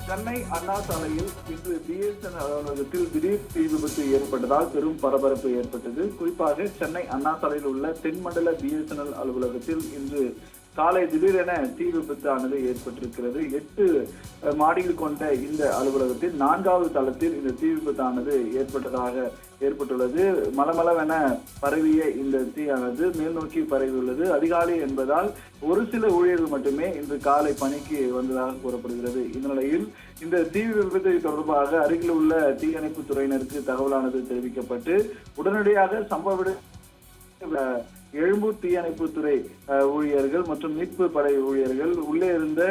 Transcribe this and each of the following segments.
சென்னை அண்ணா சாலையில் இன்று பிஎஸ்என்எல் அலுவலகத்தில் திடீர் தீ விபத்து ஏற்பட்டதால் பெரும் பரபரப்பு ஏற்பட்டது. குறிப்பாக சென்னை அண்ணா சாலையில் உள்ள தென்மண்டல பிஎஸ்என்எல் அலுவலகத்தில் இன்று காலை திடீரென தீ விபத்தானது ஏற்பட்டிருக்கிறது. 8 மாடிகள் கொண்ட இந்த அலுவலகத்தில் 4வது தளத்தில் இந்த தீ விபத்தானது ஏற்பட்டுள்ளது. மலமளவென பரவிய இந்த தீயானது மேல் நோக்கி பரவியுள்ளது. அதிகாலை என்பதால் ஒரு சில ஊழியர்கள் மட்டுமே இன்று காலை பணிக்கு வந்ததாக கூறப்படுகிறது. இந்த நிலையில் இந்த தீ விபத்து தொடர்பாக அருகில் உள்ள தீயணைப்பு துறையினருக்கு தகவலானது தெரிவிக்கப்பட்டு உடனடியாக சம்பவ எழும்பூர் தீயணைப்புத்துறை ஊழியர்கள் மற்றும் மீட்பு படை ஊழியர்கள் உள்ளே இருந்த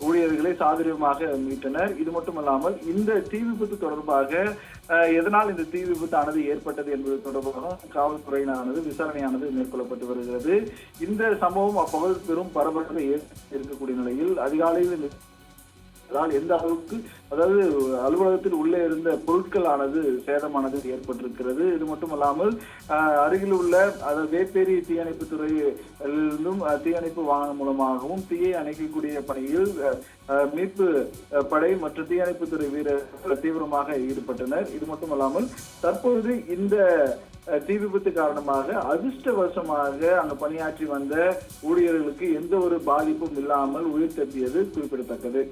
ஊழியர்களை சாதுரியமாக மீட்டனர். இது மட்டுமல்லாமல் இந்த தீ விபத்து தொடர்பாக எதனால் இந்த தீ விபத்தானது ஏற்பட்டது என்பது தொடர்பாக காவல்துறையினரானது விசாரணையானது மேற்கொள்ளப்பட்டு வருகிறது. இந்த சம்பவம் அப்பகுதி பெரும் பரபரப்பை இருக்கக்கூடிய நிலையில் அதிகாலையில் எந்த அளவுக்கு அதாவது அலுவலகத்தில் உள்ளே இருந்த பொருட்களானது சேதமானது ஏற்பட்டிருக்கிறது. இது மட்டுமல்லாமல் அருகில் உள்ள அதாவது வேப்பேரி தீயணைப்பு துறையிலிருந்தும் தீயணைப்பு வாகனம் மூலமாகவும் தீயை அணைக்கக்கூடிய பணியில் மீட்பு படை மற்றும் தீயணைப்பு துறை வீரர்கள் தீவிரமாக ஈடுபட்டனர். இது மட்டுமல்லாமல் தற்பொழுது இந்த தீ விபத்து காரணமாக அதிர்ஷ்டவசமாக அங்கு பணியாற்றி வந்த ஊழியர்களுக்கு எந்த ஒரு பாதிப்பும் இல்லாமல் உயிர் தப்பியது குறிப்பிடத்தக்கது.